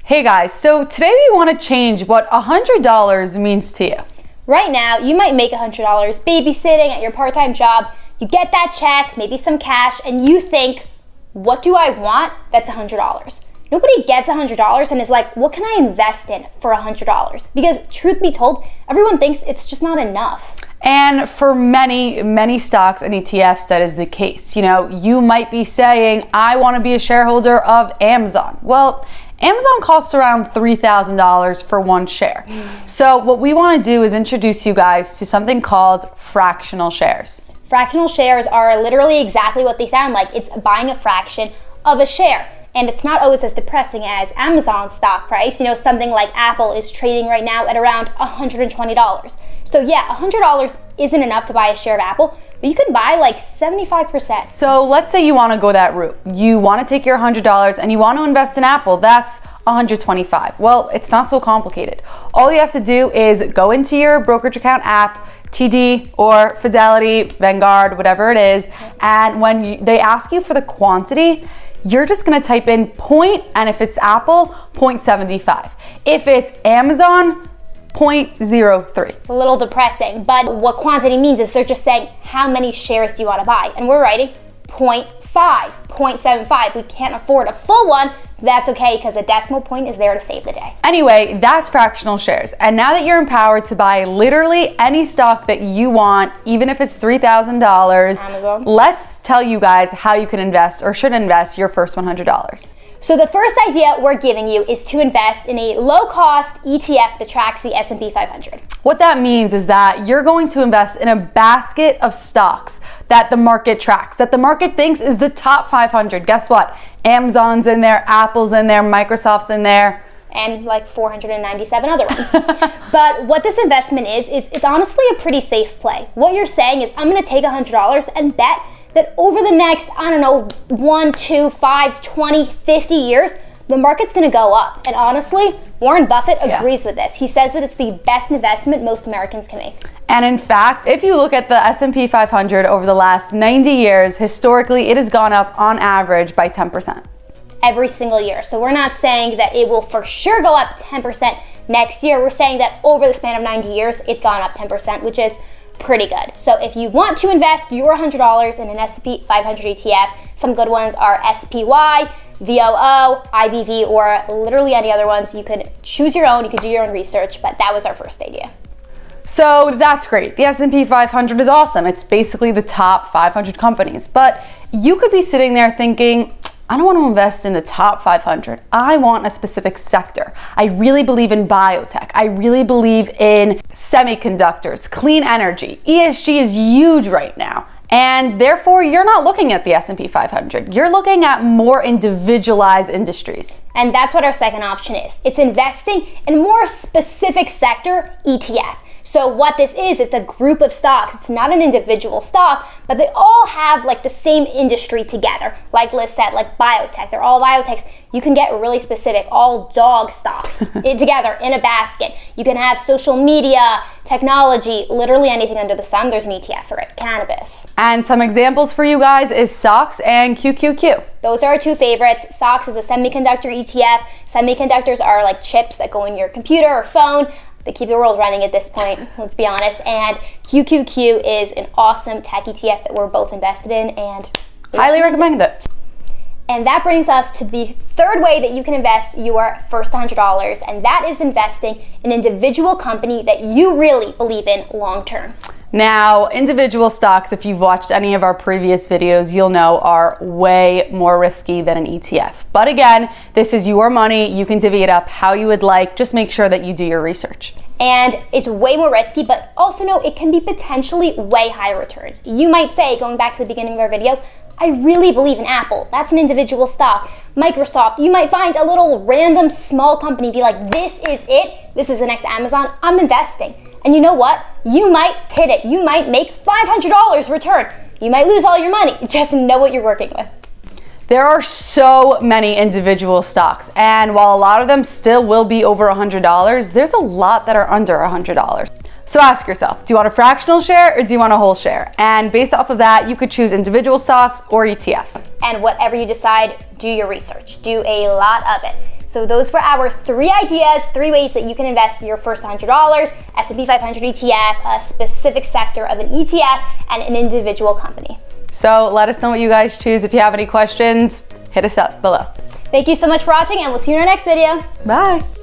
Hey guys, so today we want to change what $100 means to you. Right now, you might make $100 babysitting at your part-time job. You get that check, maybe some cash, and you think, what do I want? That's $100. Nobody gets $100 and is like, what can I invest in for $100? Because truth be told, everyone thinks it's just not enough. And for many stocks and ETFs, that is the case. You know, you might be saying, I want to be a shareholder of Amazon. Well, Amazon costs around $3,000 for one share. So what we want to do is introduce you guys to something called fractional shares. Fractional shares are literally exactly what they sound like. It's buying a fraction of a share. And it's not always as depressing as Amazon's stock price. You know, something like Apple is trading right now at around $120. So yeah, $100 isn't enough to buy a share of Apple, but you can buy like 75%. So let's say you want to go that route. You want to take your $100 and you want to invest in Apple. That's $125. Well, it's not so complicated. All you have to do is go into your brokerage account app, TD or Fidelity, Vanguard, whatever it is, and when they ask you for the quantity, you're just going to type in point, and if it's Apple, 0.75. If it's Amazon, 0.03. A little depressing, but what quantity means is they're just saying, how many shares do you want to buy? And we're writing 0.5, 0.75. We can't afford a full one. That's okay, because a decimal point is there to save the day. Anyway, that's fractional shares. And now that you're empowered to buy literally any stock that you want, even if it's $3,000, Amazon. Let's tell you guys how you can invest or should invest your first $100. So the first idea we're giving you is to invest in a low-cost ETF that tracks the S&P 500. What that means is that you're going to invest in a basket of stocks that the market tracks, that the market thinks is the top 500. Guess what? Amazon's in there, Apple's in there, Microsoft's in there. And like 497 other ones. But what this investment is it's honestly a pretty safe play. What you're saying is, I'm gonna take $100 and bet that over the next, 1, 2, 5, 20, 50 years, the market's gonna go up. And honestly, Warren Buffett agrees with this. He says that it's the best investment most Americans can make. And in fact, if you look at the S&P 500 over the last 90 years, historically, it has gone up on average by 10%. Every single year. So we're not saying that it will for sure go up 10% next year. We're saying that over the span of 90 years, it's gone up 10%, which is pretty good. So if you want to invest your $100 in an S&P 500 ETF, some good ones are SPY, VOO, IVV, or literally any other ones. You could choose your own, you could do your own research, but that was our first idea. So that's great. The S&P 500 is awesome. It's basically the top 500 companies. But you could be sitting there thinking, I don't want to invest in the top 500. I want a specific sector. I really believe in biotech. I really believe in semiconductors, clean energy. ESG is huge right now. And therefore, you're not looking at the S&P 500. You're looking at more individualized industries. And that's what our second option is. It's investing in a more specific sector ETF. So what this is, it's a group of stocks. It's not an individual stock, but they all have like the same industry together. Like Liz said, like biotech, they're all biotechs. You can get really specific, all dog stocks together in a basket. You can have social media, technology, literally anything under the sun, there's an ETF for it, cannabis. And some examples for you guys is SOX and QQQ. Those are our two favorites. SOX is a semiconductor ETF. Semiconductors are like chips that go in your computer or phone. They keep the world running at this point, let's be honest. And QQQ is an awesome tech ETF that we're both invested in and highly recommend it. And that brings us to the third way that you can invest your first $100, and that is investing in an individual company that you really believe in long term. Now, individual stocks, if you've watched any of our previous videos, you'll know are way more risky than an ETF. But again, this is your money. You can divvy it up how you would like. Just make sure that you do your research. And it's way more risky, but also know it can be potentially way higher returns. You might say, going back to the beginning of our video, I really believe in Apple. That's an individual stock. Microsoft, you might find a little random small company, be like, this is it. This is the next Amazon. I'm investing. And you know what? You might hit it. You might make $500 return. You might lose all your money. Just know what you're working with. There are so many individual stocks, and while a lot of them still will be over $100, there's a lot that are under $100. So ask yourself, do you want a fractional share or do you want a whole share? And based off of that, you could choose individual stocks or ETFs. And whatever you decide, do your research. Do a lot of it. So those were our 3 ideas, 3 ways that you can invest your first $100, S&P 500 ETF, a specific sector of an ETF, and an individual company. So let us know what you guys choose. If you have any questions, hit us up below. Thank you so much for watching, and we'll see you in our next video. Bye.